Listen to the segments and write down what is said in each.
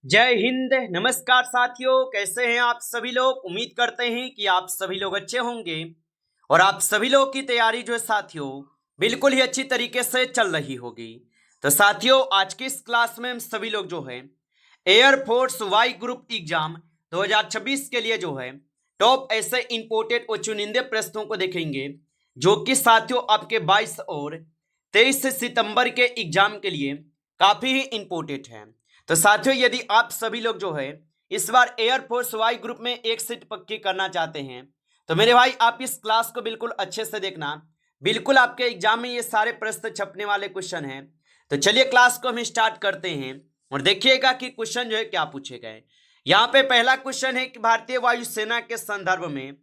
जय हिंद। नमस्कार साथियों, कैसे हैं आप सभी लोग। उम्मीद करते हैं कि आप सभी लोग अच्छे होंगे और आप सभी लोग की तैयारी जो है साथियों बिल्कुल ही अच्छी तरीके से चल रही होगी। तो साथियों, आज की इस क्लास में हम सभी लोग जो है एयरफोर्स वाई ग्रुप एग्जाम 2026 के लिए जो है टॉप ऐसे इंपोर्टेड और चुनिंदे प्रश्नों को देखेंगे जो कि साथियों आपके 22 और 23 सितंबर के एग्जाम के लिए काफी ही इंपोर्टेंट है। तो साथियों, यदि आप सभी लोग जो है इस बार एयरफोर्स वाई ग्रुप में एक सीट पक्की करना चाहते हैं तो मेरे भाई आप इस क्लास को बिल्कुल अच्छे से देखना। बिल्कुल आपके एग्जाम में ये सारे प्रश्न छपने वाले क्वेश्चन हैं। तो चलिए क्लास को हम स्टार्ट करते हैं और देखिएगा कि क्वेश्चन जो है क्या पूछे गए। यहाँ पे पहला क्वेश्चन है कि भारतीय वायुसेना के संदर्भ में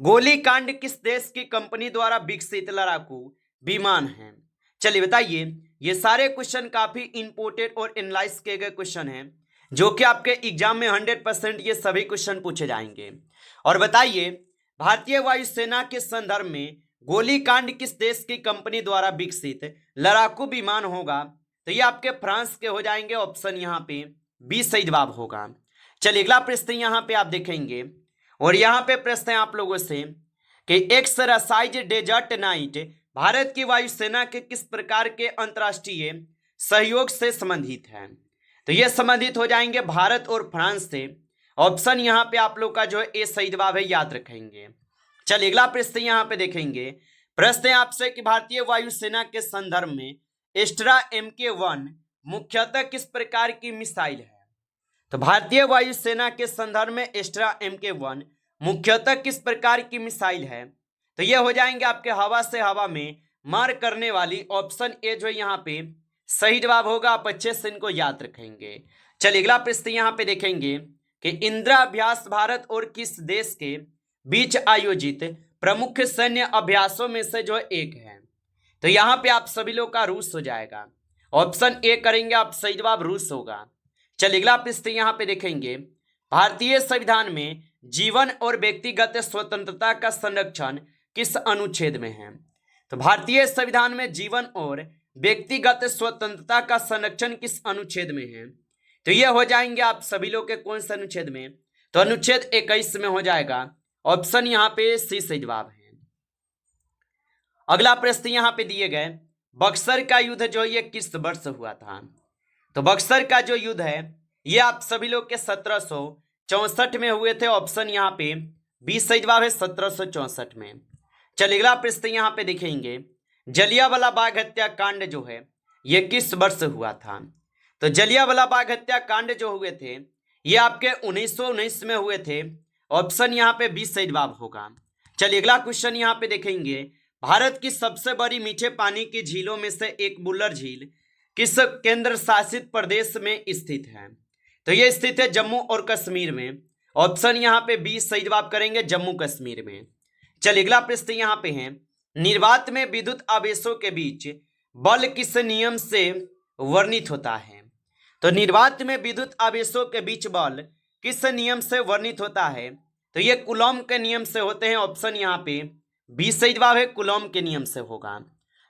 गोलीकांड किस देश की कंपनी द्वारा विकसित लड़ाकू विमान है। चलिए बताइए। ये सारे क्वेश्चन काफी इंपोर्टेंट और एनालाइज किए गए क्वेश्चन हैं जो कि आपके एग्जाम में 100% ये सभी क्वेश्चन पूछे जाएंगे। और बताइए, भारतीय वायुसेना के संदर्भ में गोलीकांड किस देश की कंपनी द्वारा विकसित लड़ाकू विमान होगा। तो ये आपके फ्रांस के हो जाएंगे। ऑप्शन यहाँ पे बी सही जवाब होगा। चलिए अगला प्रश्न यहाँ पे आप देखेंगे और यहाँ पे प्रश्न है आप लोगों से कि एक्सरसाइज डेजर्ट नाइट भारत की वायुसेना के किस प्रकार के अंतर्राष्ट्रीय सहयोग से संबंधित है। तो ये संबंधित हो जाएंगे भारत और फ्रांस से। ऑप्शन यहाँ पे आप लोग का जो है ए सही जवाब है, याद रखेंगे। चलिए अगला प्रश्न यहाँ पे देखेंगे। प्रश्न है आपसे कि भारतीय वायुसेना के संदर्भ में एस्ट्रा MK1 मुख्यतः किस प्रकार की मिसाइल है। तो भारतीय वायुसेना के संदर्भ में एस्ट्रा MK1 मुख्यतः किस प्रकार की मिसाइल है। तो ये हो जाएंगे आपके हवा से हवा में मार करने वाली। ऑप्शन ए जो यहाँ पे सही जवाब होगा। आप अच्छे से इनको याद रखेंगे। चलिए अगला प्रश्न यहाँ पे देखेंगे कि इंदिरा अभ्यास भारत और किस देश के बीच आयोजित प्रमुख सैन्य अभ्यासों में से जो एक है। तो यहाँ पे आप सभी लोग का रूस हो जाएगा। ऑप्शन ए करेंगे आप, सही जवाब रूस होगा। चलिए अगला प्रश्न यहाँ पे देखेंगे। भारतीय संविधान में जीवन और व्यक्तिगत स्वतंत्रता का संरक्षण किस अनुच्छेद में है। तो भारतीय संविधान में जीवन और व्यक्तिगत स्वतंत्रता का संरक्षण किस अनुच्छेद में है। तो ये हो जाएंगे आप सभी लोग के कौन से अनुच्छेद में। तो अनुच्छेद 21 में हो जाएगा। ऑप्शन यहाँ पे सी सही जवाब है। अगला प्रश्न यहाँ पे दिए गए, बक्सर का युद्ध जो ये किस वर्ष हुआ था। तो बक्सर का जो युद्ध है ये आप सभी लोग के 1764 में हुए थे। ऑप्शन यहाँ पे 20 सही जवाब है, 1764 में। चलिए अगला प्रश्न यहाँ पे देखेंगे, जलियांवाला बाग हत्याकांड जो है ये किस वर्ष हुआ था। तो जलियांवाला बाग हत्याकांड जो हुए थे ये आपके 1919 में हुए थे। ऑप्शन यहाँ पे 20 सही जवाब होगा। चलिए अगला क्वेश्चन यहाँ पे देखेंगे, भारत की सबसे बड़ी मीठे पानी की झीलों में से एक बुल्लर झील किस केंद्र शासित प्रदेश में स्थित है। तो ये स्थित है जम्मू और कश्मीर में। ऑप्शन यहाँ पे 20 सही जवाब करेंगे, जम्मू कश्मीर में। चलिए अगला प्रश्न यहाँ पे है, निर्वात में विद्युत आवेशों के बीच बल किस नियम से वर्णित होता है। तो निर्वात में विद्युत आवेशों के बीच बल किस नियम से वर्णित होता है। तो ये कूलॉम के नियम से होते हैं। ऑप्शन यहाँ पे 20 सही जवाब है, कूलॉम के नियम से होगा।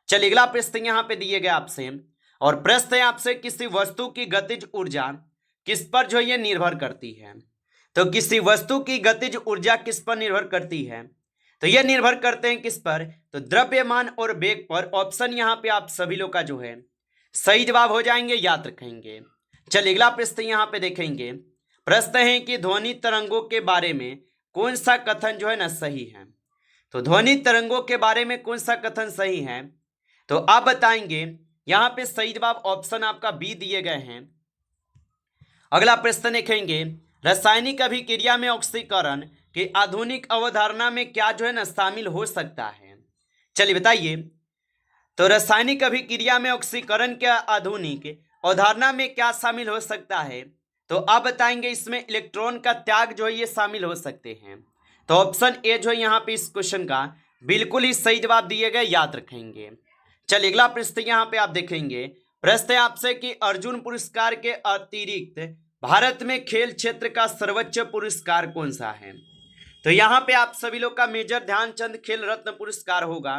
चलिए अगला प्रश्न यहाँ पे दिए गए आपसे और प्रश्न है आपसे, किसी वस्तु की गतिज ऊर्जा किस पर जो ये निर्भर करती है। तो किसी वस्तु की गतिज ऊर्जा किस पर निर्भर करती है। तो ये निर्भर करते हैं किस पर, तो द्रव्यमान और वेग पर। ऑप्शन यहाँ पे आप सभी लोग का जो है सही जवाब हो जाएंगे, याद रखेंगे। चलिए अगला प्रश्न यहाँ पे देखेंगे। प्रश्न है कि ध्वनि तरंगों के बारे में कौन सा कथन जो है ना सही है। तो ध्वनि तरंगों के बारे में कौन सा कथन सही है, तो आप बताएंगे। यहाँ पे सही जवाब ऑप्शन आपका बी दिए गए हैं। अगला प्रश्न देखेंगे, रासायनिक अभिक्रिया में ऑक्सीकरण की आधुनिक अवधारणा में क्या जो है ना शामिल हो सकता है। चलिए बताइए। तो रासायनिक अभिक्रिया में ऑक्सीकरण के आधुनिक अवधारणा में क्या शामिल हो सकता है। तो आप बताएंगे इसमें इलेक्ट्रॉन का त्याग जो है ये शामिल हो सकते हैं। तो ऑप्शन ए जो है यहाँ पे इस क्वेश्चन का बिल्कुल ही सही जवाब दिए गए, याद रखेंगे। चलिए अगला प्रश्न यहाँ पे आप देखेंगे। प्रश्न है आपसे कि अर्जुन पुरस्कार के अतिरिक्त भारत में खेल क्षेत्र का सर्वोच्च पुरस्कार कौन सा है। तो यहाँ पे आप सभी लोग का मेजर ध्यानचंद खेल रत्न पुरस्कार होगा।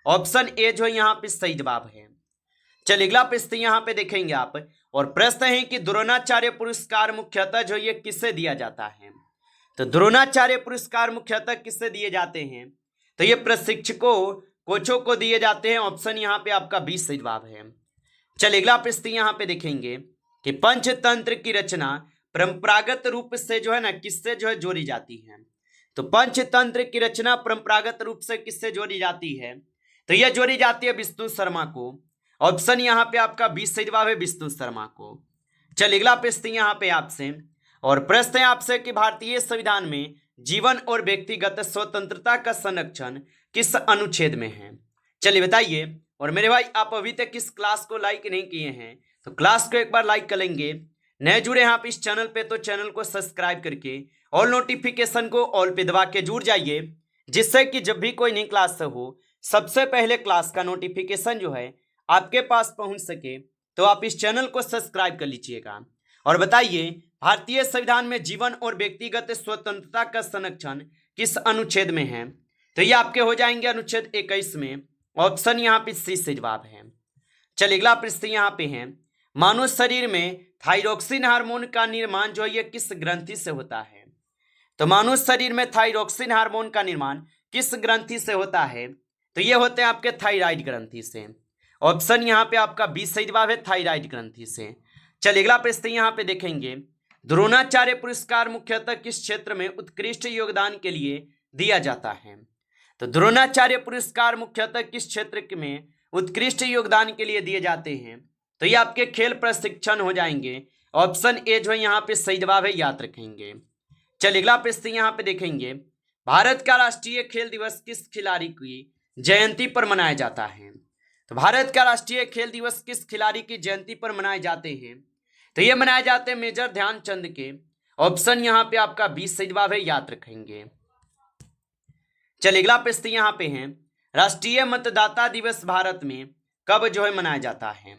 ऑप्शन ए जो है यहाँ पे सही जवाब है। चलिए अगला प्रश्न यहाँ पे देखेंगे आप और प्रश्न है कि द्रोणाचार्य पुरस्कार मुख्यतः जो ये किससे दिया जाता है। तो द्रोणाचार्य पुरस्कार मुख्यतः किससे दिए जाते हैं, तो ये प्रशिक्षकों कोचों को दिए जाते हैं। ऑप्शन यहाँ पे आपका 20 सही जवाब है। चलिए अगला प्रश्न यहाँ पे देखेंगे कि पंचतंत्र की रचना परंपरागत रूप से जो है ना किससे जो है जोड़ी जाती है। तो पंचतंत्र की रचना परंपरागत रूप से किससे जोड़ी जाती है, तो यह जोड़ी जाती है विष्णु शर्मा को। ऑप्शन यहाँ पे आपका 20 सही जवाब है, विष्णु शर्मा को। चलिए अगला प्रश्न यहाँ पे आपसे, और प्रश्न है आपसे कि भारतीय संविधान में जीवन और व्यक्तिगत स्वतंत्रता का संरक्षण किस अनुच्छेद में है। चलिए बताइए। और मेरे भाई आप अभी तक इस क्लास को लाइक नहीं किए हैं तो क्लास को एक बार लाइक कर लेंगे। नए जुड़े हैं आप इस चैनल पे तो चैनल को सब्सक्राइब करके और नोटिफिकेशन को ऑल पे दबा के जुड़ जाइए, जिससे कि जब भी कोई नई क्लास हो सबसे पहले क्लास का नोटिफिकेशन जो है आपके पास पहुंच सके। तो आप इस चैनल को सब्सक्राइब कर लीजिएगा। और बताइए भारतीय संविधान में जीवन और व्यक्तिगत स्वतंत्रता का संरक्षण किस अनुच्छेद में है, तो ये आपके हो जाएंगे अनुच्छेद 21 में। ऑप्शन यहाँ पे सी सही जवाब है। चलिए अगला प्रश्न यहाँ पे है, मानव शरीर में थाइरोक्सिन हार्मोन का निर्माण जो है ये किस ग्रंथि से होता है। तो मानव शरीर में थाइरोक्सिन हार्मोन का निर्माण किस ग्रंथि से होता है, तो ये होते हैं आपके थायराइड ग्रंथि से। ऑप्शन यहाँ पे आपका 20 सही जवाब है, थायराइड ग्रंथि से। चलिए अगला प्रश्न यहाँ पे देखेंगे, द्रोणाचार्य पुरस्कार मुख्यतः किस क्षेत्र में उत्कृष्ट योगदान के लिए दिया जाता है। तो द्रोणाचार्य पुरस्कार मुख्यतः किस क्षेत्र में उत्कृष्ट योगदान के लिए दिए जाते हैं, तो ये आपके खेल प्रशिक्षण हो जाएंगे। ऑप्शन ए जो है यहाँ पे सही जवाब है, याद रखेंगे। चलिए अगला प्रश्न यहाँ पे देखेंगे, भारत का राष्ट्रीय खेल दिवस किस खिलाड़ी की जयंती पर मनाया जाता है। तो भारत का राष्ट्रीय खेल दिवस किस खिलाड़ी की जयंती पर मनाए जाते हैं, तो ये मनाए जाते हैं मेजर ध्यानचंद के। ऑप्शन यहाँ पे आपका 20 सही जवाब है, याद रखेंगे। चलिए अगला प्रश्न यहाँ पे है, राष्ट्रीय मतदाता दिवस भारत में कब जो है मनाया जाता है।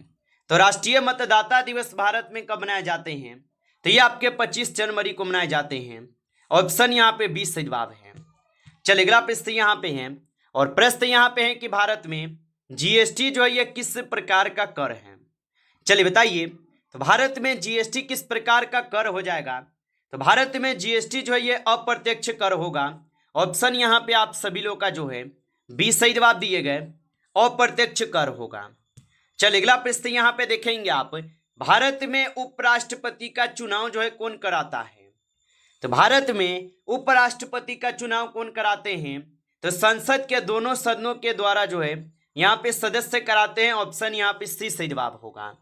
तो राष्ट्रीय मतदाता दिवस भारत में कब मनाए जाते हैं, तो ये आपके 25 जनवरी को मनाए जाते हैं। ऑप्शन यहाँ पे 20 सही जवाब है। चलिए अगला प्रश्न यहाँ पे है, और प्रश्न यहाँ पे है कि भारत में जीएसटी जो है ये किस प्रकार का कर है। चलिए बताइए। तो भारत में जीएसटी किस प्रकार का कर हो जाएगा, तो भारत में जीएसटी जो है ये अप्रत्यक्ष कर होगा। ऑप्शन यहाँ पे आप सभी लोग का जो है 20 सही जवाब दिए गए, अप्रत्यक्ष कर होगा। चलिए अगला प्रश्न यहाँ पे देखेंगे आप, भारत में उपराष्ट्रपति का चुनाव जो है कौन कराता है। तो भारत में उपराष्ट्रपति का चुनाव कौन कराते हैं, तो संसद के दोनों सदनों के द्वारा जो है यहाँ पे सदस्य कराते हैं। ऑप्शन यहाँ पे सी सही जवाब होगा।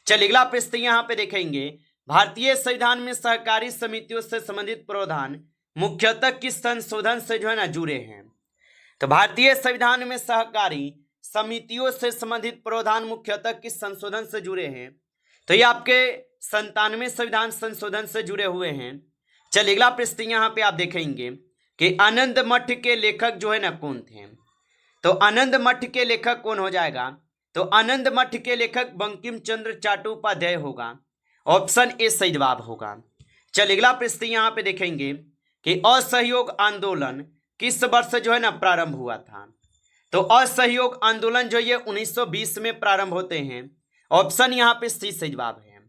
चलिए अगला प्रश्न यहाँ पे देखेंगे, भारतीय संविधान में सहकारी समितियों से संबंधित प्रावधान मुख्यतः किस संशोधन से जो है ना जुड़े हैं। तो भारतीय संविधान में सहकारी समितियों से संबंधित प्रावधान मुख्यतः किस संशोधन से जुड़े हैं, तो ये आपके 97वें संविधान संशोधन से जुड़े हुए हैं। चलिए अगला प्रश्न यहाँ पे आप देखेंगे कि आनंद मठ के लेखक जो है ना कौन थे। तो आनंद मठ के लेखक कौन हो जाएगा, तो आनंद मठ के लेखक बंकिम चंद्र चट्टोपाध्याय होगा। ऑप्शन ए सही जवाब होगा। चलिए अगला प्रश्न यहाँ पे देखेंगे कि असहयोग आंदोलन किस वर्ष जो है ना प्रारंभ हुआ था। तो असहयोग आंदोलन जो ये 1920 में प्रारंभ होते हैं। ऑप्शन यहाँ पे सी सही जवाब है।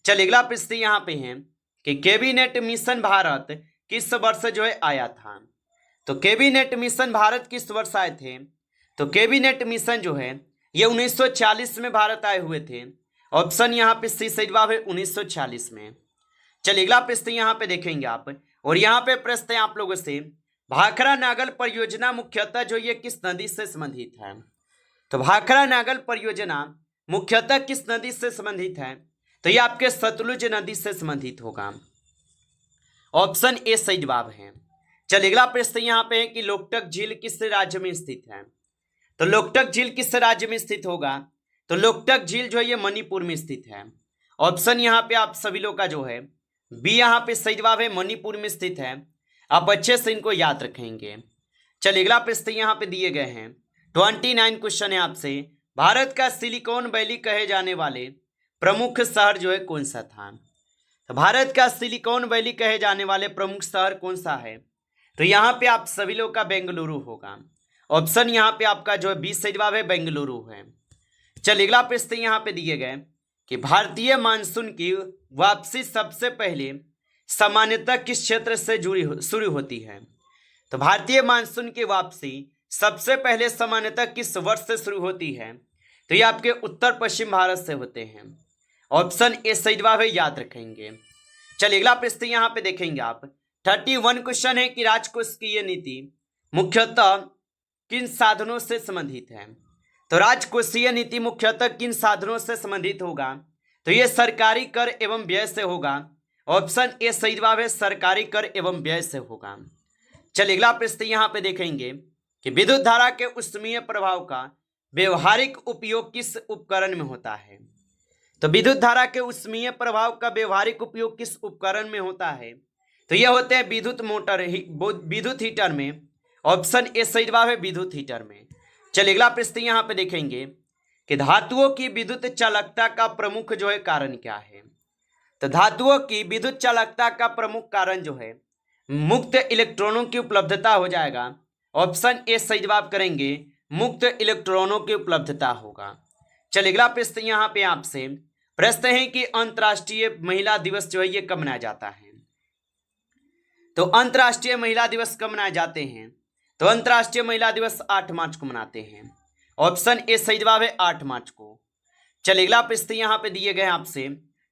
चलिए अगला प्रश्न यहाँ पे है कि कैबिनेट मिशन भारत किस वर्ष जो है आया था। तो कैबिनेट मिशन भारत किस वर्ष आए थे, तो कैबिनेट मिशन जो है ये 1940 में भारत आए हुए थे। ऑप्शन यहाँ पे सी सही जवाब है, 1940 में। चलिए अगला प्रश्न यहाँ पे देखेंगे आप, और यहाँ पे प्रश्न है आप लोगों से, भाखड़ा नागल परियोजना मुख्यतः जो ये किस नदी से संबंधित है। तो भाखड़ा नागल परियोजना मुख्यतः किस नदी से संबंधित है, तो ये आपके सतलुज नदी से संबंधित होगा। ऑप्शन ए सही जवाब है। चलिए अगला प्रश्न यहाँ पे है कि लोकटक झील किस राज्य में स्थित है। तो लोकटक झील किस राज्य में स्थित होगा, तो लोकटक झील जो है ये मणिपुर में स्थित है। ऑप्शन यहाँ पे आप सभी लोग का जो है बी यहाँ पे सही जवाब है, मणिपुर में स्थित है। आप अच्छे से इनको याद रखेंगे। चलिए अगला प्रश्न यहाँ पे दिए गए हैं, 29 क्वेश्चन है आपसे, भारत का सिलिकॉन वैली कहे जाने वाले प्रमुख शहर जो है कौन सा था। तो भारत का सिलिकॉन वैली कहे जाने वाले प्रमुख शहर कौन सा है, तो यहाँ पे आप सभी लोग का बेंगलुरु होगा। ऑप्शन यहाँ पे आपका जो है 20 सही जवाब है, बेंगलुरु है। चलिए अगला प्रश्न यहाँ पे दिए गए कि भारतीय मानसून की वापसी सबसे पहले सामान्यतः किस क्षेत्र से शुरू होती है? तो भारतीय मानसून की वापसी सबसे पहले सामान्यतः किस वर्ष से शुरू होती है? तो ये आपके उत्तर पश्चिम भारत से होते हैं। ऑप्शन ए सही जवाब है, याद रखेंगे। चलिए अगला प्रश्न यहाँ पे देखेंगे आप। 31 क्वेश्चन है कि राजकोषीय नीति मुख्यतः किन साधनों से संबंधित है? तो राजकोषीय नीति मुख्यतः किन साधनों से संबंधित होगा? तो ये सरकारी कर एवं व्यय से होगा। ऑप्शन ए सही जवाब है, सरकारी कर एवं व्यय से होगा। चलिए अगला प्रश्न यहाँ पे देखेंगे कि विद्युत धारा के ऊष्मीय प्रभाव का व्यवहारिक उपयोग किस उपकरण में होता है? तो विद्युत धारा के ऊष्मीय प्रभाव का व्यवहारिक उपयोग किस उपकरण में होता है? तो यह होते हैं विद्युत हीटर में। ऑप्शन ए सही जवाब है, विद्युत हीटर में। चलिए अगला प्रश्न यहाँ पे देखेंगे कि धातुओं की विद्युत चालकता का प्रमुख जो है कारण क्या है? तो धातुओं की विद्युत चालकता का प्रमुख कारण जो है मुक्त इलेक्ट्रॉनों की उपलब्धता हो जाएगा। ऑप्शन ए सही जवाब करेंगे, मुक्त इलेक्ट्रॉनों की उपलब्धता होगा। चलिए अगला प्रश्न यहाँ पे आपसे प्रश्न है कि अंतर्राष्ट्रीय महिला दिवस जो है ये कब मनाया जाता है? तो अंतर्राष्ट्रीय महिला दिवस कब मनाए जाते हैं? तो अंतर्राष्ट्रीय महिला दिवस 8 मार्च को मनाते हैं। ऑप्शन ए सही जवाब है, 8 मार्च को। चलिए अगला प्रश्न यहाँ पे दिए गए आपसे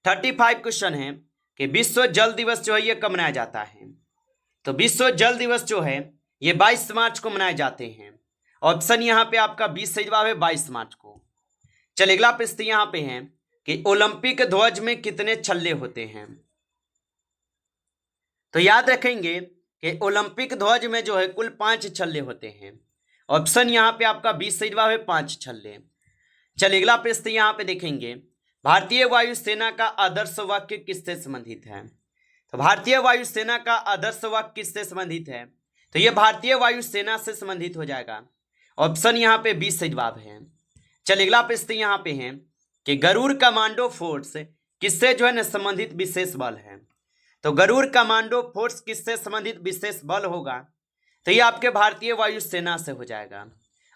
35 क्वेश्चन है कि विश्व जल दिवस जो है ये कब मनाया जाता है? तो विश्व जल दिवस जो है ये 22 मार्च को मनाए जाते हैं। ऑप्शन यहाँ पे आपका 20 सही जवाब है, 22 मार्च को। चलिए अगला प्रश्न यहाँ पे है कि ओलंपिक ध्वज में कितने छल्ले होते हैं? तो याद रखेंगे कि ओलंपिक ध्वज में जो है कुल 5 छल्ले होते हैं। ऑप्शन यहाँ पे आपका 20 सही जवाब है, 5 छल्ले। चलिए अगला प्रश्न यहाँ पे देखेंगे भारतीय वायुसेना का आदर्श वाक्य किससे संबंधित है? तो भारतीय वायुसेना का आदर्श वाक्य किससे संबंधित है? तो ये भारतीय वायुसेना से संबंधित हो जाएगा। ऑप्शन यहाँ पे 20 सही जवाब है। चलिए अगला प्रश्न यहाँ पे है कि गरुड़ कमांडो फोर्स किससे जो है न संबंधित विशेष बल है? तो गरुड़ कमांडो फोर्स किससे संबंधित विशेष बल होगा? तो ये आपके भारतीय वायुसेना से हो जाएगा।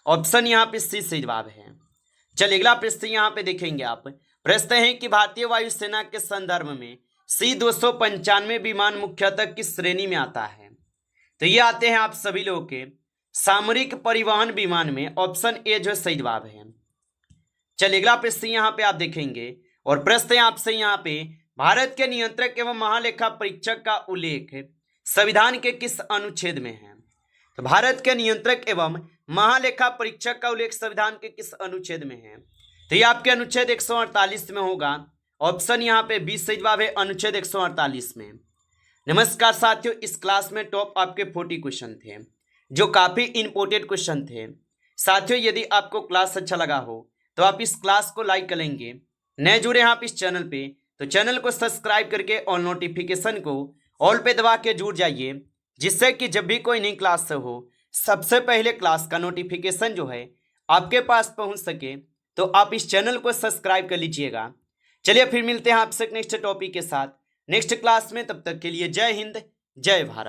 ऑप्शन यहाँ पे सी सही जवाब है। चलिए अगला प्रश्न यहाँ पे देखेंगे आप। प्रश्न है कि भारतीय वायुसेना के संदर्भ में C-295 विमान मुख्यतः किस श्रेणी में आता है? तो ये आते हैं आप सभी लोगों के सामरिक परिवहन विमान में। ऑप्शन ए जो सही जवाब है। चलिए अगला प्रश्न यहाँ पे आप देखेंगे और प्रश्न है आपसे यहाँ पे भारत के नियंत्रक एवं महालेखा परीक्षक का उल्लेख संविधान के किस अनुच्छेद में है? तो भारत के नियंत्रक एवं महालेखा परीक्षक का उल्लेख संविधान के किस अनुच्छेद में है? तो ये आपके अनुच्छेद 148 में होगा। ऑप्शन यहाँ पे 20 सही जवाब है, अनुच्छेद 148 में। नमस्कार साथियों, इस क्लास में टॉप आपके 40 क्वेश्चन थे जो काफ़ी इंपॉर्टेंट क्वेश्चन थे। साथियों यदि आपको क्लास अच्छा लगा हो तो आप इस क्लास को लाइक कर लेंगे। नए जुड़े हैं आप इस चैनल पे तो चैनल को सब्सक्राइब करके और नोटिफिकेशन को ऑल पे दबा के जुड़ जाइए, जिससे कि जब भी कोई नई क्लास हो सबसे पहले क्लास का नोटिफिकेशन जो है आपके पास पहुंच सके। तो आप इस चैनल को सब्सक्राइब कर लीजिएगा। चलिए फिर मिलते हैं आपसे नेक्स्ट टॉपिक के साथ नेक्स्ट क्लास में। तब तक के लिए जय हिंद, जय भारत।